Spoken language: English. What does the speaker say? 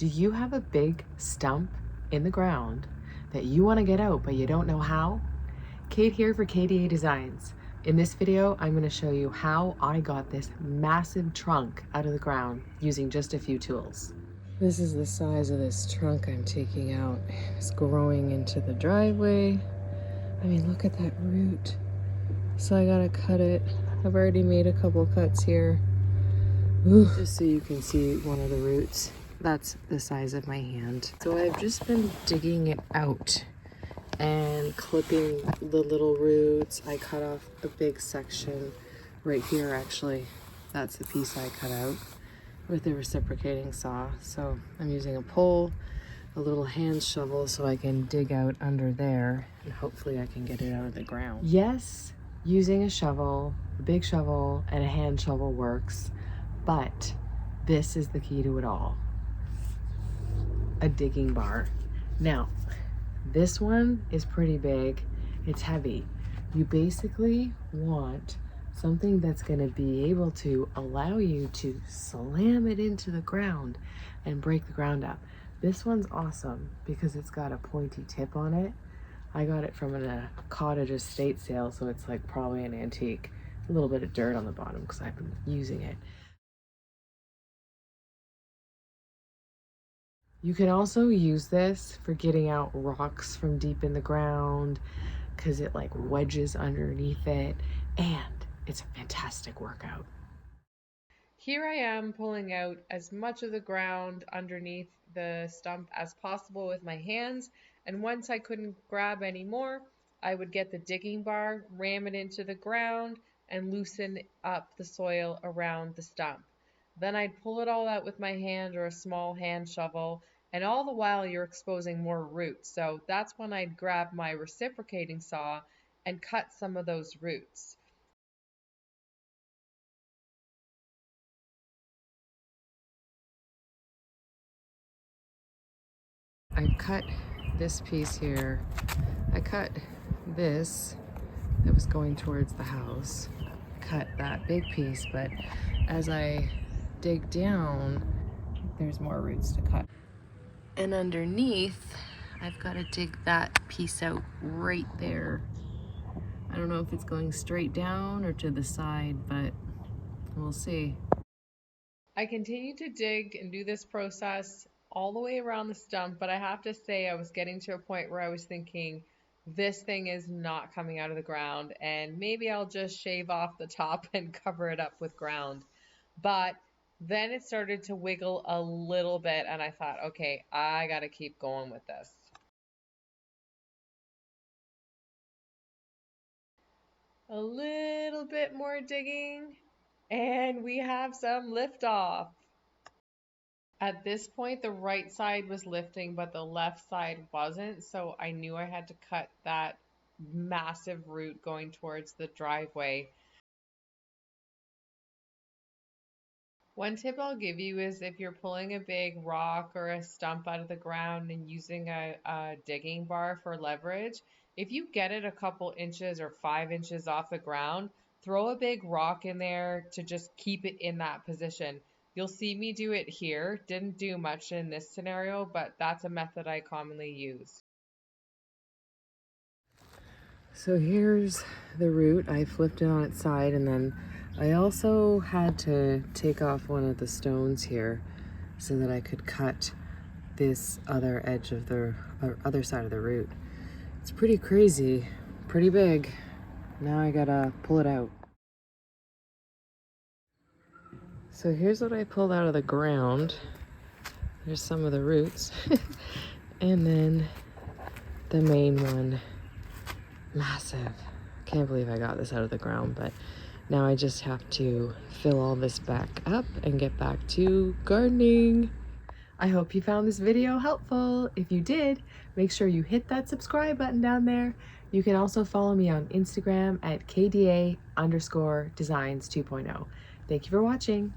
Do you have a big stump in the ground that you want to get out but you don't know how? Kate here for KDA Designs. In this video, I'm going to show you how I got this massive trunk out of the ground using just a few tools. This is the size of this trunk I'm taking out. It's growing into the driveway. I mean, look at that root. So I gotta cut it. I've already made a couple cuts here. Ooh. Just so you can see one of the roots. That's the size of my hand. So I've just been digging it out and clipping the little roots. I cut off a big section right here actually. That's the piece I cut out with the reciprocating saw. So I'm using a pole, a little hand shovel so I can dig out under there and hopefully I can get it out of the ground. Yes, using a shovel, a big shovel and a hand shovel works, but this is the key to it all. A digging bar. Now, this one is pretty big. It's heavy. You basically want something that's going to be able to allow you to slam it into the ground and break the ground up. This one's awesome because it's got a pointy tip on it. I got it from a cottage estate sale, so it's like probably an antique. A little bit of dirt on the bottom because I've been using it. You can also use this for getting out rocks from deep in the ground because it like wedges underneath it, and it's a fantastic workout. Here I am pulling out as much of the ground underneath the stump as possible with my hands, and once I couldn't grab any more, I would get the digging bar, ram it into the ground, and loosen up the soil around the stump. Then I'd pull it all out with my hand or a small hand shovel, and all the while you're exposing more roots. So that's when I'd grab my reciprocating saw and cut some of those roots. I cut this piece here. I cut this that was going towards the house. Cut that big piece, but as I dig down, there's more roots to cut. And underneath, I've got to dig that piece out right there. I don't know if it's going straight down or to the side, but we'll see. I continued to dig and do this process all the way around the stump, but I have to say I was getting to a point where I was thinking, this thing is not coming out of the ground, and maybe I'll just shave off the top and cover it up with ground. But then it started to wiggle a little bit, and I thought, okay, I gotta keep going with this. A little bit more digging, and we have some liftoff. At this point, the right side was lifting, but the left side wasn't, so I knew I had to cut that massive root going towards the driveway. One tip I'll give you is if you're pulling a big rock or a stump out of the ground and using a digging bar for leverage, if you get it a couple inches or 5 inches off the ground, throw a big rock in there to just keep it in that position. You'll see me do it here. Didn't do much in this scenario, but that's a method I commonly use. So here's the root. I flipped it on its side, and then I also had to take off one of the stones here so that I could cut this other edge of the other side of the root. It's pretty crazy, pretty big. Now I gotta pull it out. So here's what I pulled out of the ground. There's some of the roots. And then the main one. Massive. Can't believe I got this out of the ground, but now I just have to fill all this back up and get back to gardening. I hope you found this video helpful. If you did, make sure you hit that subscribe button down there. You can also follow me on Instagram at KDA_designs 2.0. Thank you for watching.